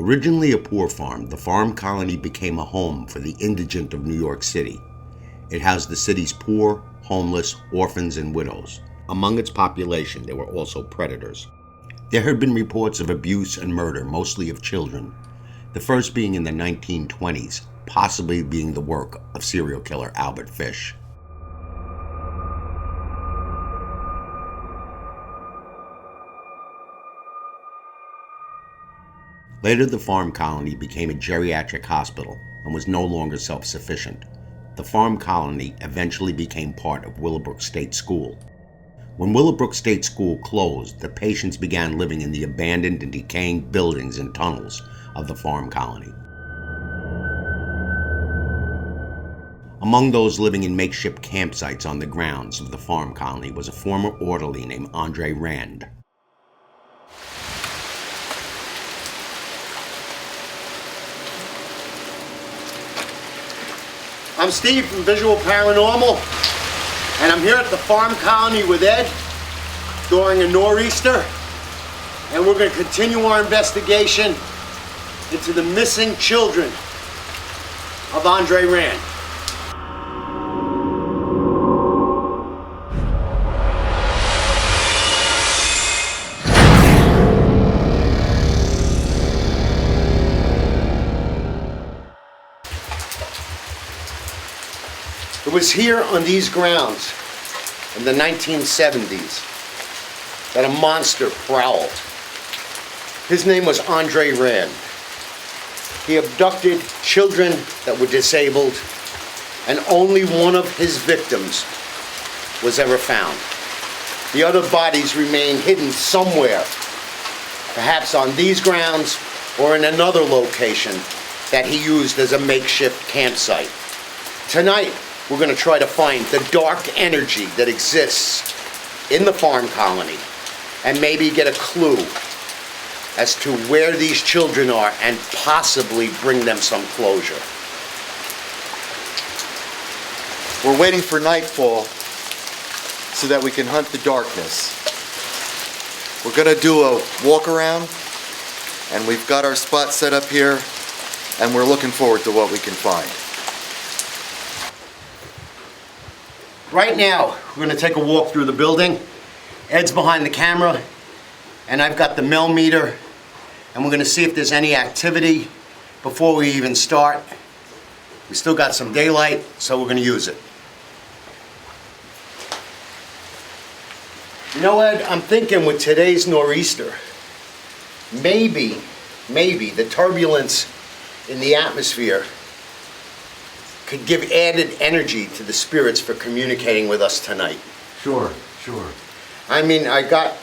Originally a poor farm, the farm colony became a home for the indigent of New York City. It housed the city's poor, homeless, orphans, and widows. Among its population, there were also predators. There had been reports of abuse and murder, mostly of children, the first being in the 1920s, possibly being the work of serial killer Albert Fish. Later, the farm colony became a geriatric hospital and was no longer self-sufficient. The farm colony eventually became part of Willowbrook State School. When Willowbrook State School closed, the patients began living in the abandoned and decaying buildings and tunnels of the farm colony. Among those living in makeshift campsites on the grounds of the farm colony was a former orderly named Andre Rand. I'm Steve from Visual Paranormal, and I'm here at the farm colony with Ed during a nor'easter, and we're going to continue our investigation into the missing children of Andre Rand. It was here on these grounds in the 1970s that a monster prowled. His name was Andre Rand. He abducted children that were disabled, and only one of his victims was ever found. The other bodies remain hidden somewhere, perhaps on these grounds or in another location that he used as a makeshift campsite. Tonight, we're going to try to find the dark energy that exists in the farm colony and maybe get a clue as to where these children are and possibly bring them some closure. We're waiting for nightfall so that we can hunt the darkness. We're going to do a walk around, and we've got our spot set up here, and we're looking forward to what we can find. Right now, we're going to take a walk through the building. Ed's behind the camera, and I've got the mel meter, and we're going to see if there's any activity before we even start. We still got some daylight, so we're going to use it. You know, Ed, I'm thinking with today's nor'easter, maybe the turbulence in the atmosphere could give added energy to the spirits for communicating with us tonight. Sure. I mean, I got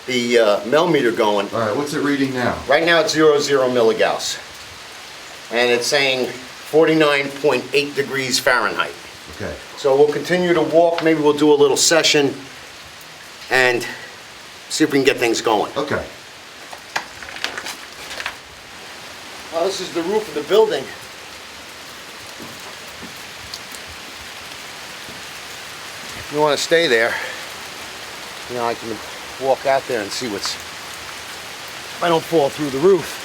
the mel meter going. All right, what's it reading now? Right now it's 00 milligauss. And it's saying 49.8 degrees Fahrenheit. Okay. So we'll continue to walk. Maybe we'll do a little session and see if we can get things going. Okay. Well, this is the roof of the building. If you want to stay there, you know, I can walk out there and see what's, if I don't fall through the roof.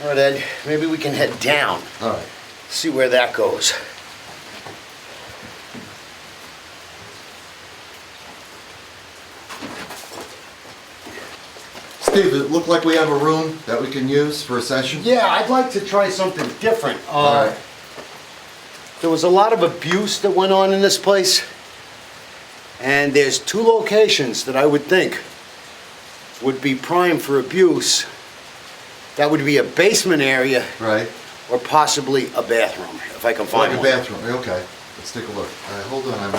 All right, Ed, maybe we can head down. All right. See where that goes. Steve, it look like we have a room that we can use for a session? Yeah, I'd like to try something different. All right. There was a lot of abuse that went on in this place, and there's two locations that I would think would be prime for abuse. That would be a basement area, Right. or possibly a bathroom, if I can find Like a one. bathroom. Okay. Let's take a look. All right, hold on.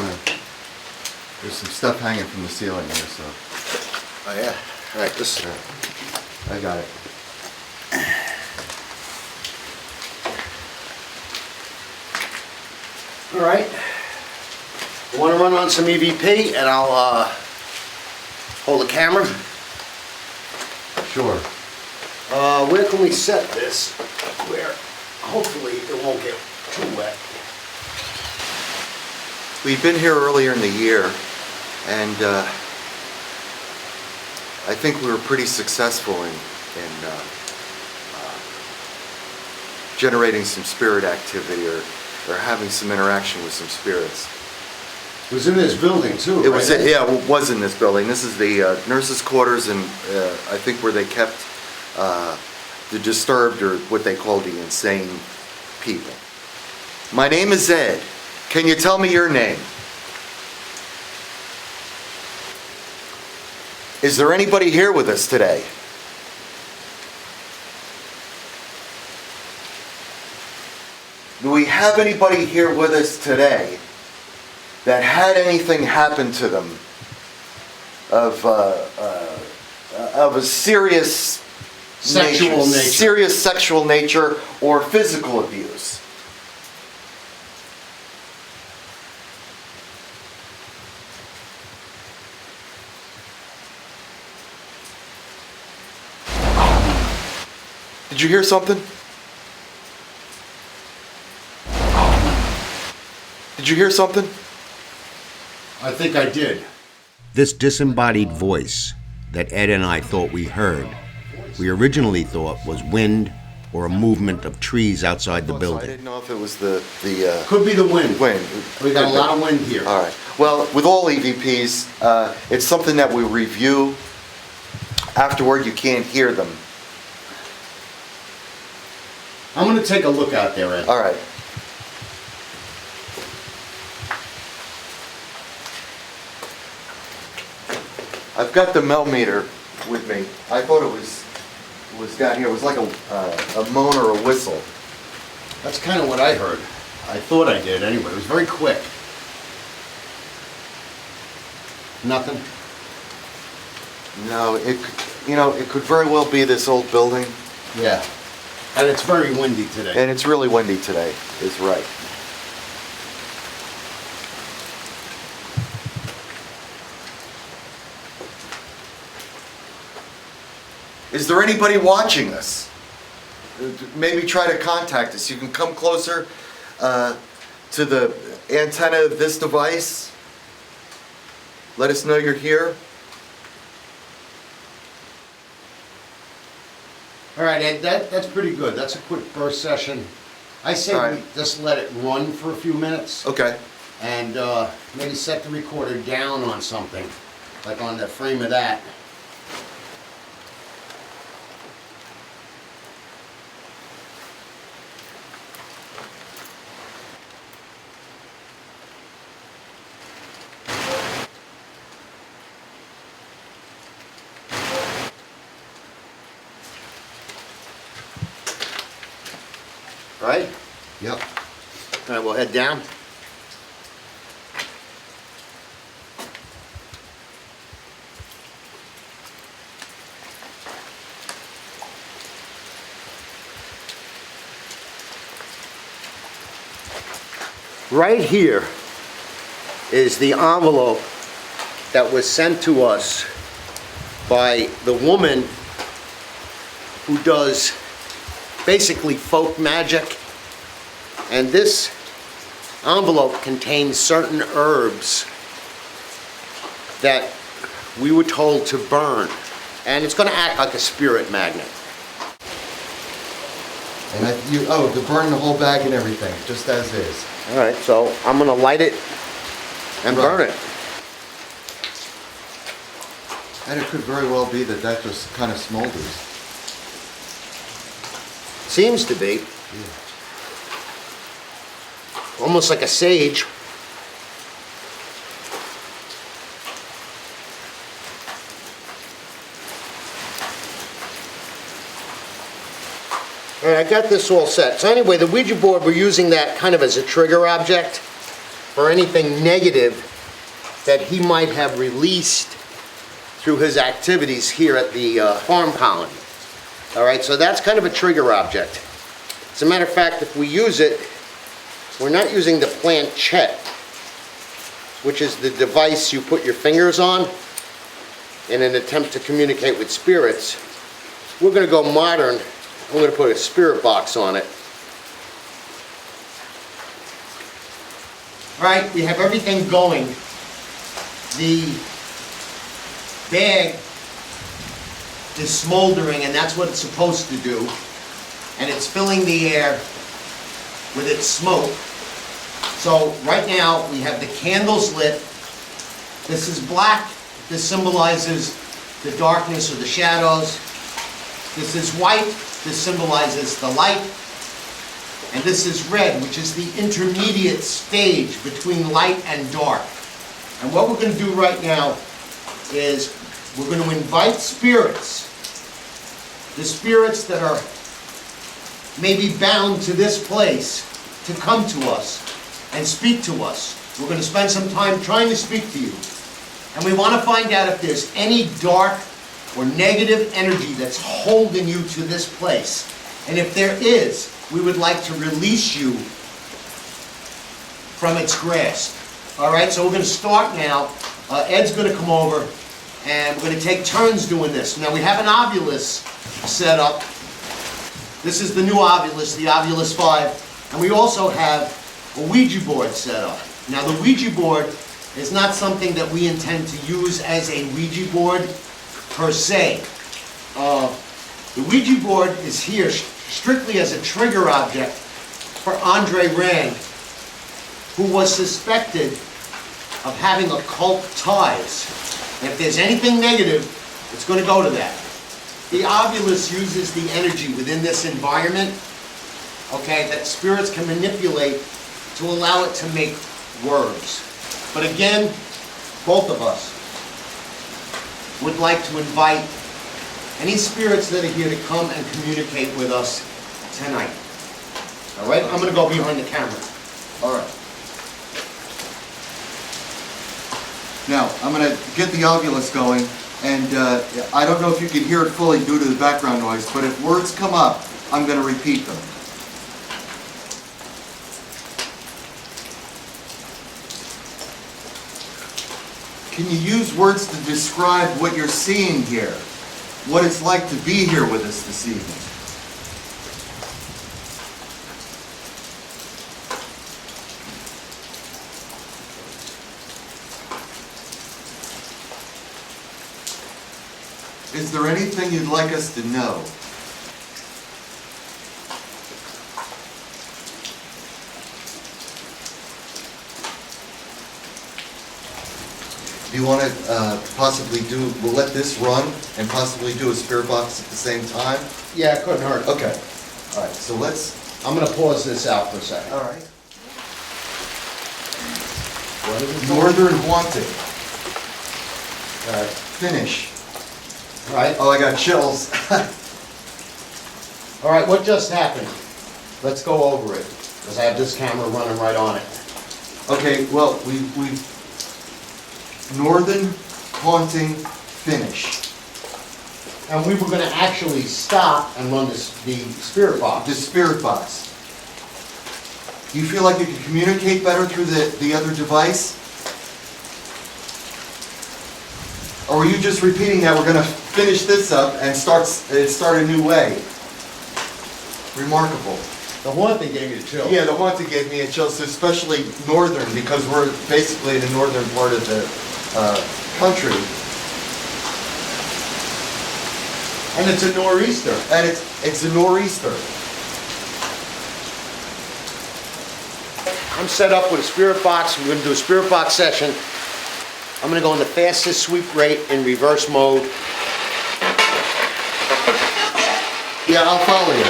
There's some stuff hanging from the ceiling here, so. Oh yeah. All right. This. All right. I got it. All right. You want to run on some EVP, and I'll hold the camera. Sure. Where can we set this? Where hopefully it won't get too wet. We've been here earlier in the year, and I think we were pretty successful in generating some spirit activity or having some interaction with some spirits. It was in this building too, It right? was, yeah, it was in this building. This is the nurses' quarters, and I think where they kept the disturbed, or what they call the insane people. My name is Ed. Can you tell me your name? Is there anybody here with us today? Do we have anybody here with us today that had anything happen to them of a serious Sexual nature. serious sexual nature or physical abuse? Did you hear something? Did you hear something? I think I did. This disembodied voice that Ed and I thought we heard, we originally thought was wind or a movement of trees outside the I building. didn't know if it was the Could be the wind. wind. We got a lot of wind here. All right. Well, with all EVPs, it's something that we review. Afterward, you can't hear them. I'm going to take a look out there, Ed. All right. I've got the mel meter with me. I thought it was down here. It was like a moan or a whistle. That's kind of what I heard. I thought I did anyway. It was very quick. Nothing? No, it could very well be this old building, Yeah. And it's very windy today. and it's really windy today. Is right. Is there anybody watching us? Maybe try to contact us. You can come closer to the antenna of this device. Let us know you're here. All right, Ed, that's pretty good. That's a quick burst session. I say All right. we just let it run for a few minutes Okay. and maybe set the recorder down on something, like on the frame of that. Right? Yep. All right, we'll head down. Right here is the envelope that was sent to us by the woman who does basically folk magic. And this envelope contains certain herbs that we were told to burn. And it's going to act like a spirit magnet. And to burn the whole bag and everything, just as is. All right, so I'm going to light it and burn it. And it could very well be that just kind of smolders. Seems to be. Almost like a sage. All right, I got this all set. So anyway, the Ouija board, we're using that kind of as a trigger object for anything negative that he might have released through his activities here at the farm colony. All right, so that's kind of a trigger object. As a matter of fact, if we use it, we're not using the planchette, which is the device you put your fingers on in an attempt to communicate with spirits. We're going to go modern. I'm going to put a spirit box on it. right, we have everything going. The bag is smoldering, and that's what it's supposed to do. And it's filling the air with its smoke. So right now, we have the candles lit. This is black. This symbolizes the darkness or the shadows. This is white. This symbolizes the light. And this is red, which is the intermediate stage between light and dark. And what we're going to do right now is we're going to invite spirits, the spirits that are maybe bound to this place, to come to us and speak to us. We're going to spend some time trying to speak to you. And we want to find out if there's any dark or negative energy that's holding you to this place. And if there is, we would like to release you from its grasp. All right, so we're going to start now. Ed's going to come over, and we're going to take turns doing this. Now, we have an Ovilus set up. This is the new Ovilus, the Ovilus 5. And we also have a Ouija board set up. Now, the Ouija board is not something that we intend to use as a Ouija board per se. The Ouija board is here strictly as a trigger object for Andre Rand, who was suspected of having occult ties. And if there's anything negative, it's going to go to that. The Ovilus uses the energy within this environment, okay, that spirits can manipulate to allow it to make words. But again, both of us would like to invite any spirits that are here to come and communicate with us tonight. All right? I'm going to go behind the camera. All right. Now, I'm going to get the Ovilus going, and I don't know if you can hear it fully due to the background noise, but if words come up, I'm going to repeat them. Can you use words to describe what you're seeing here? What it's like to be here with us this evening? Is there anything you'd like us to know? Do you want to possibly we'll let this run and possibly do a spirit box at the same time? Yeah, it couldn't hurt. Okay. All right, so I'm going to pause this out for a second. All right. What is it called? Northern Haunting. All right. Finish. All right. Oh, I got chills. All right, what just happened? Let's go over it, because I have this camera running right on it. Okay, well, we Northern Haunting Finish. And we were going to actually stop and run the spirit box. The spirit box. Do you feel like you can communicate better through the other device? Or were you just repeating that we're going to finish this up and start a new way? Remarkable. The haunting gave me a chill. Yeah, the haunting gave me a chill, so especially northern, because we're basically in the northern part of the country. And it's a nor'easter. And it's a nor'easter. I'm set up with a spirit box. We're going to do a spirit box session. I'm going to go in the fastest sweep rate in reverse mode. Yeah, I'll follow you.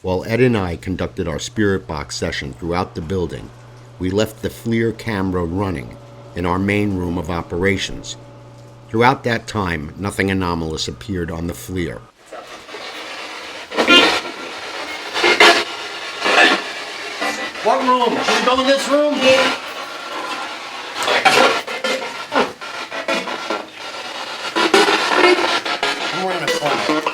While Ed and I conducted our spirit box session throughout the building, we left the FLIR camera running in our main room of operations. Throughout that time, nothing anomalous appeared on the FLIR. What room? Should we go in this room? Yeah. I'm wearing a phone.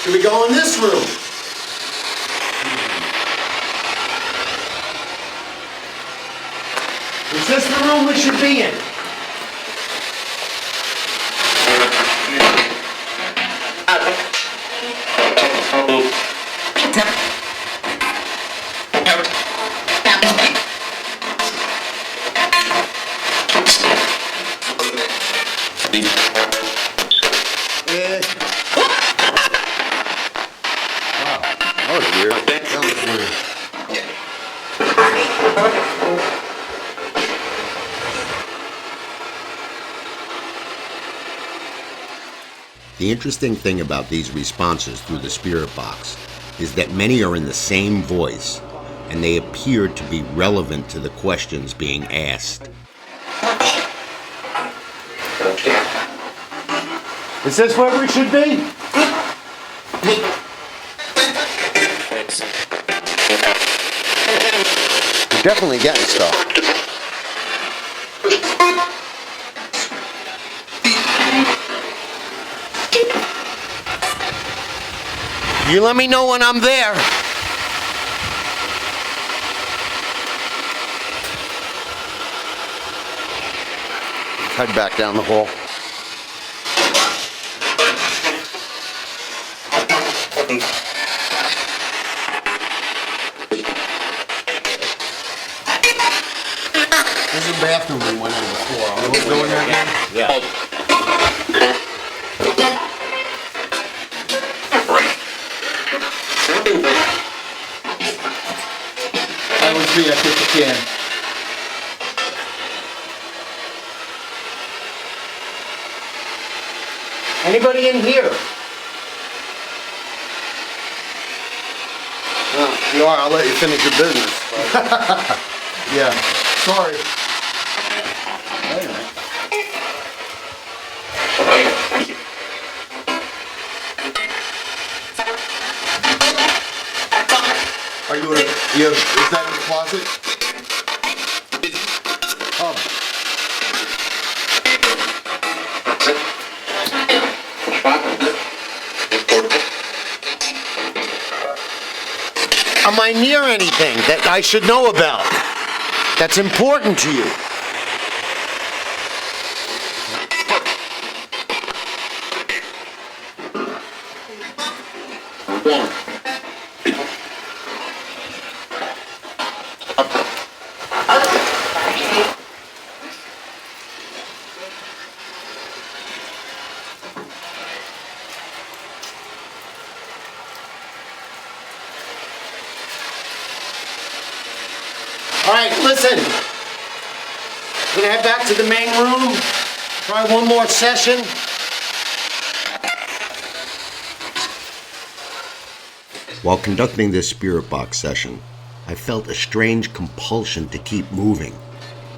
Should we go in this room? Is this the room we should be in? That was weird. The interesting thing about these responses through the spirit box is that many are in the same voice, and they appear to be relevant to the questions being asked. Is this where we should be? We're definitely getting stuff. You let me know when I'm there. Head back down the hall. This is the bathroom we went in before. Are we going there again? Yeah. That was me, I kicked the can. Anybody in here? You are, I'll let you finish your business. Yeah, sorry. Are you in a, is that in the closet? Am I near anything that I should know about that's important to you? All right, listen. We're gonna head back to the main room, try one more session. While conducting this spirit box session, I felt a strange compulsion to keep moving,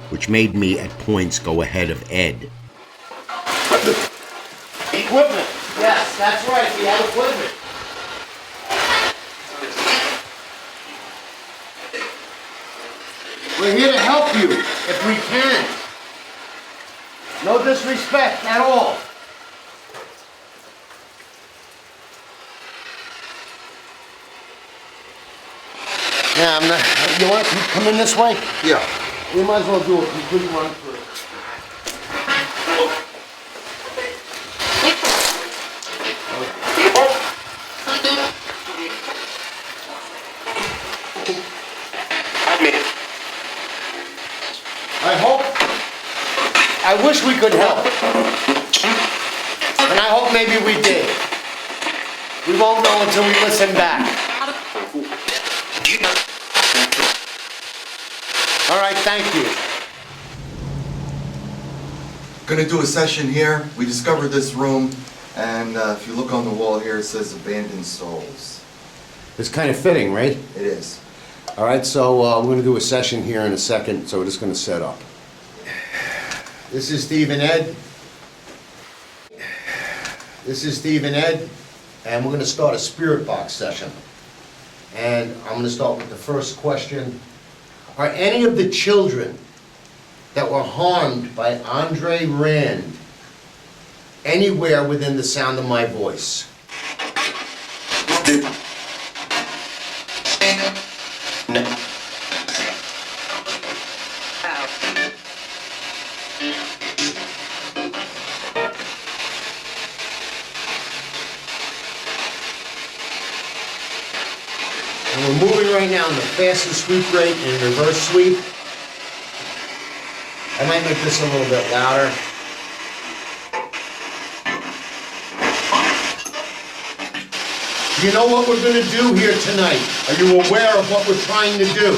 which made me at points go ahead of Ed. Equipment. Yes, that's right. We have equipment. We're here to help you if we can. No disrespect at all. Yeah, I'm not. You want to come in this way? Yeah. We might as well do a complete run through. I wish we could help. And I hope maybe we did. We won't know until we listen back. All right, thank you. Gonna do a session here. We discovered this room, and if you look on the wall here, it says abandoned souls. It's kind of fitting, right? It is. All right, so we're going to do a session here in a second, so we're just going to set up. This is Steve and Ed. This is Steve and Ed, and we're going to start a spirit box session. And I'm going to start with the first question. Are any of the children that were harmed by Andre Rand anywhere within the sound of my voice? And we're moving right now in the fastest sweep rate in reverse sweep. I might make this a little bit louder. You know what we're gonna do here tonight? Are you aware of what we're trying to do?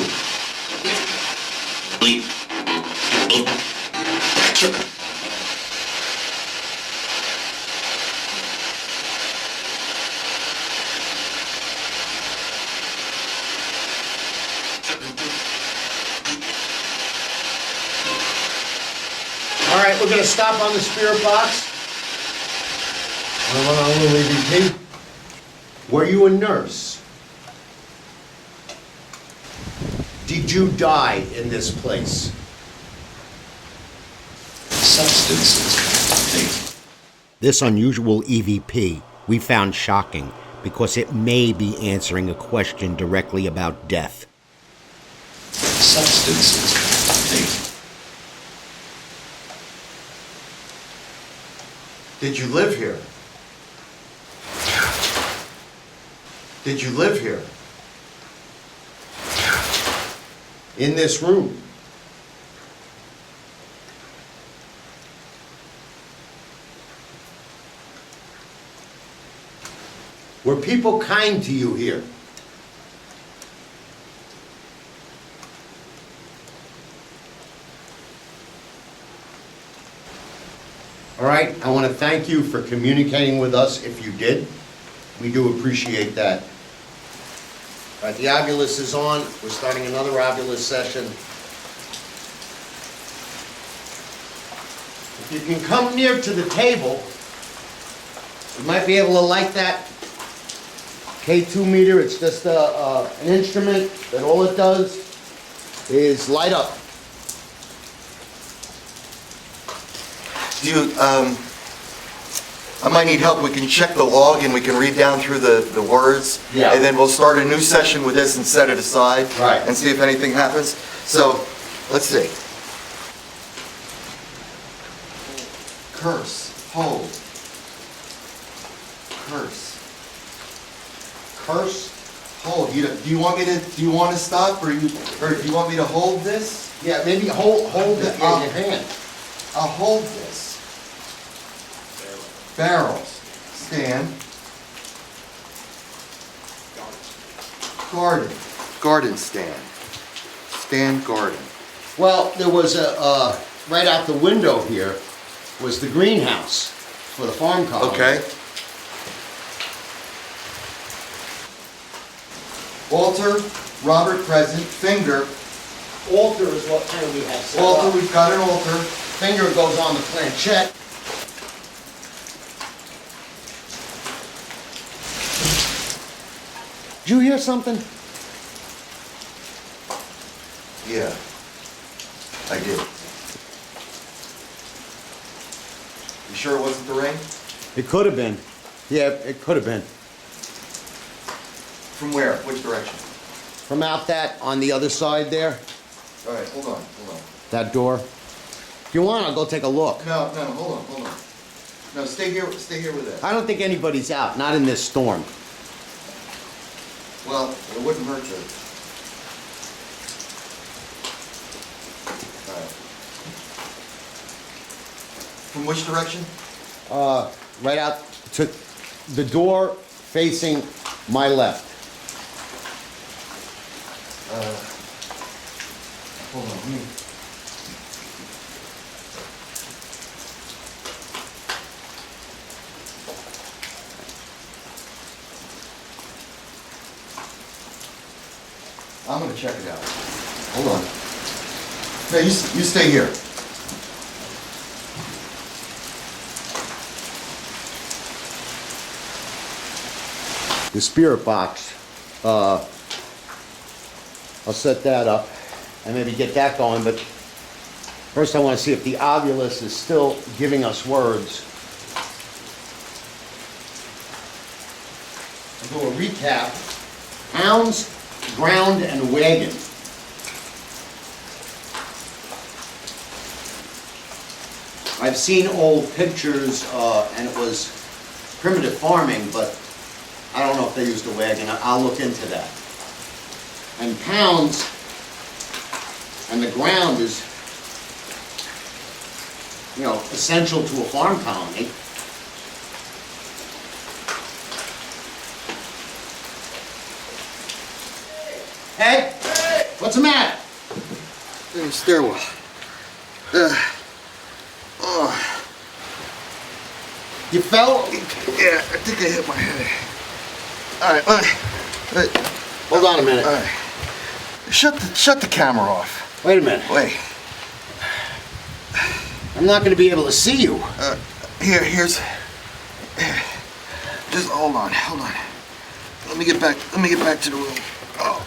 All right, we're gonna stop on the spirit box. A little e.v.p. Were you a nurse? Did you die in this place? Substances. This unusual EVP we found shocking because it may be answering a question directly about death. Substances. Did you live here? Did you live here? In this room? Were people kind to you here? All right, I want to thank you for communicating with us if you did. We do appreciate that. All right, the Ovilus is on. We're starting another Ovilus session. If you can come near to the table, you might be able to light that K2 meter. It's just an instrument that all it does is light up. I might need help. We can check the log and we can read down through the words. Yeah. And then we'll start a new session with this and set it aside. Right. And see if anything happens. So, let's see. Curse. Hold. Curse. Curse? Hold. Do you want me to? Do you want to stop, or do you want me to hold this? Yeah, maybe hold it in your hand. I'll hold this. Barrels. Stand. Garden. Garden stand. Stand garden. Well, there was right out the window here was the greenhouse for the farm colony. Okay. Altar, Robert present, finger. Altar is what kind we have set Altar, up. we've got an altar. Finger goes on the planchette. Did you hear something? Yeah, I did. You sure it wasn't the rain? It could have been. Yeah, it could have been. From where? Which direction? From out that on the other side there, All right, hold on. that door. If you want, I'll go take a look. No, hold on. No, stay here with that. I don't think anybody's out, not in this storm. Well, it wouldn't hurt to. All right. From which direction? Right out to the door facing my left. Hold on. I'm gonna check it out. Hold on. No, you stay here. The spirit box. I'll set that up and maybe get that going, but first I want to see if the Ovilus is still giving us words. I'm a recap. Hounds, ground, and wagon. I've seen old pictures, and it was primitive farming, but I don't know if they used a wagon. I'll look into that. And pounds, and the ground is, you know, essential to a farm colony. Hey, what's the matter? In the stairwell. You fell? Yeah, I think I hit my head. All right. Hold on a minute. All right. Shut the camera off. Wait a minute. Wait. I'm not going to be able to see you. Here's. Just hold on. Let me get back to the room. Oh.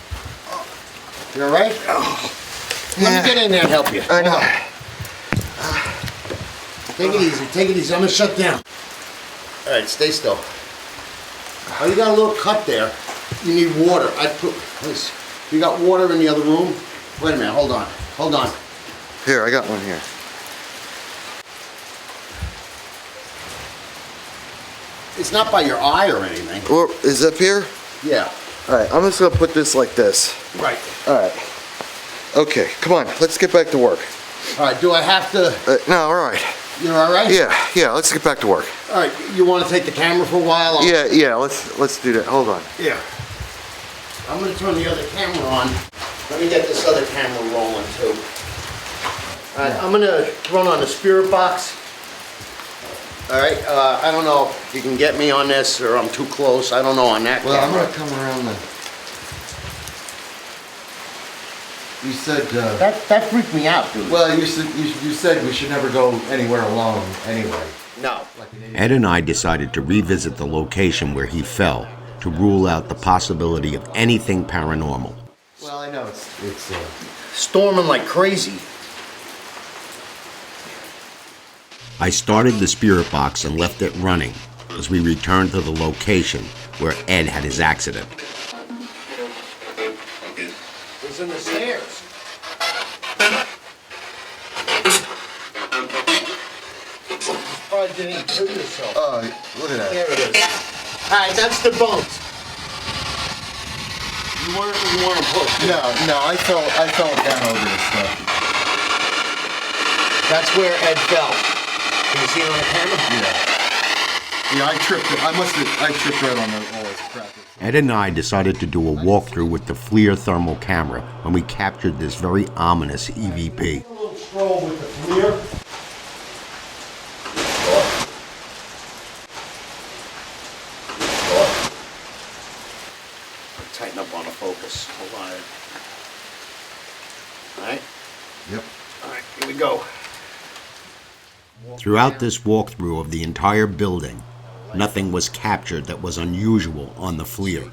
You all right? Oh. Let me get in there and help you. I know. Take it easy. Take it easy. I'm going to shut down. All right, stay still. Oh, you got a little cut there. You need water. You got water in the other room? Wait a minute. Hold on. Here, I got one here. It's not by your eye or anything. Or is it up here? Yeah. All right, I'm just gonna put this like this. Right. All right. Okay, come on, let's get back to work. All right, do I have to... No, all right. You're all right? Yeah, let's get back to work. All right, you want to take the camera for a while? Yeah, let's do that. Hold on. Yeah. I'm going to turn the other camera on. Let me get this other camera rolling too. All right, I'm going to run on the spirit box. All right, I don't know if you can get me on this or I'm too close. I don't know on that Well, camera. I'm gonna come around the... You said, That freaked me out, dude. well, you said we should never go anywhere alone anyway. No. Ed and I decided to revisit the location where he fell to rule out the possibility of anything paranormal. Well, I know it's Storming like crazy. I started the spirit box and left it running as we returned to the location where Ed had his accident. It's in the stairs. Probably didn't kill yourself. look at that. There it is. All right, that's the bones. You weren't pushed. No, I fell down over this stuff. That's where Ed fell. Can you see it on the camera? Yeah, I tripped right on all this crap. Ed and I decided to do a walkthrough with the FLIR thermal camera when we captured this very ominous EVP. A little stroll with the FLIR. Tighten up on the focus. Hold on. All right. Yep. All right. Here we go. Throughout this walkthrough of the entire building, nothing was captured that was unusual on the FLIR.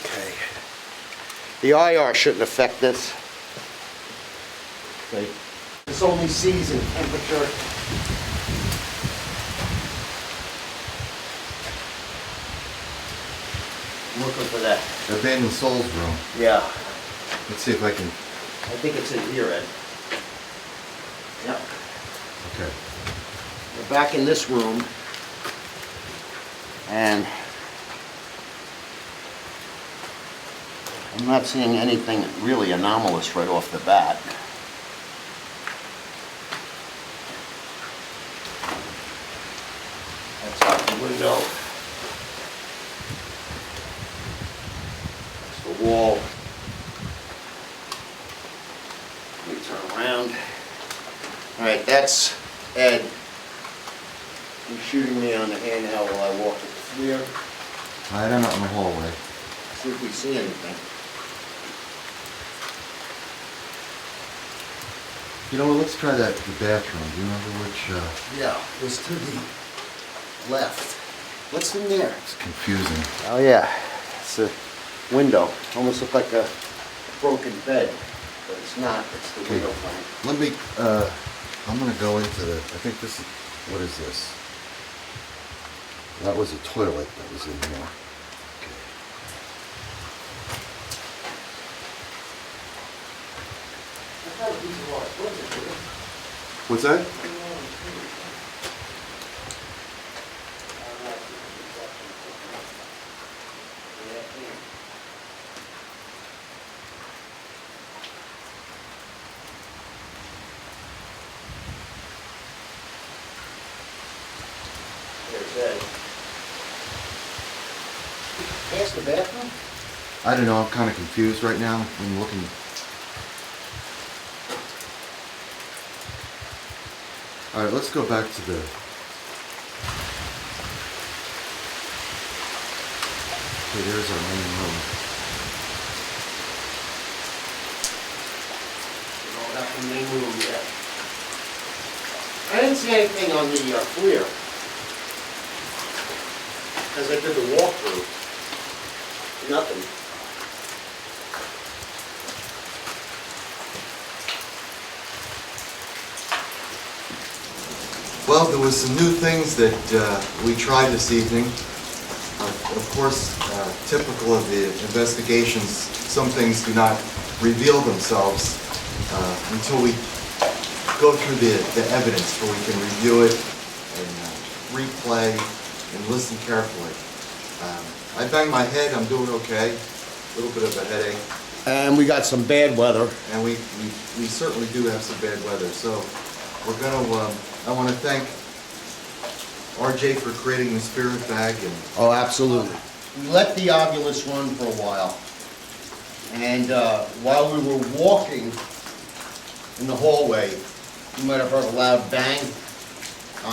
Okay. The IR shouldn't affect this. Okay. This only sees in temperature. I'm looking for that. Abandoned Souls room. Yeah. Let's see if I can. I think it's in here, Ed. Yep. Okay. We're back in this room. And I'm not seeing anything really anomalous right off the bat. That's out the window. That's the wall. Let me turn around. All right, that's Ed. He's shooting me on the handheld while I walk with the FLIR. Hide him out in the hallway. See if we see anything. You know what? Let's try the bathroom. Do you remember which? Yeah, it was to the left. What's in there? It's confusing. Oh yeah, it's a window. Almost look like a broken bed, but it's not. It's the window frame. Let me. I'm gonna go into the. I think this is. What is this? That was a toilet that was in here. What's that? Past the bathroom? I don't know, I'm kind of confused right now. I'm looking. All right, let's go back to the. Okay, there's our main room. No, that's the main room, yeah. I didn't see anything on the FLIR. As I did the walkthrough. Nothing. Well, there was some new things that we tried this evening. Of course, typical of the investigations, some things do not reveal themselves until we go through the evidence, so we can review it and replay and listen carefully. I banged my head, I'm doing okay. A little bit of a headache. And we got some bad weather. And we certainly do have some bad weather. So we're gonna, I want to thank RJ for creating the spirit bag. And Oh, absolutely. We let the ovulus run for a while. And while we were walking in the hallway, you might have heard a loud bang.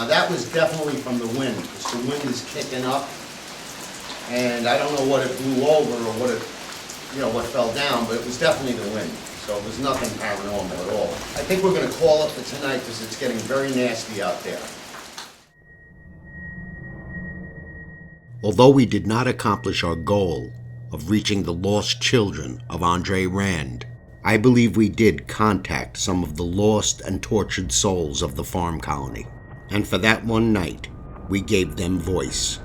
That was definitely from the wind, because the wind is kicking up. And I don't know what it blew over or what it, what fell down, but it was definitely the wind. So it was nothing paranormal at all. I think we're going to call it for tonight because it's getting very nasty out there. Although we did not accomplish our goal of reaching the lost children of Andre Rand, I believe we did contact some of the lost and tortured souls of the farm colony. And for that one night, we gave them voice.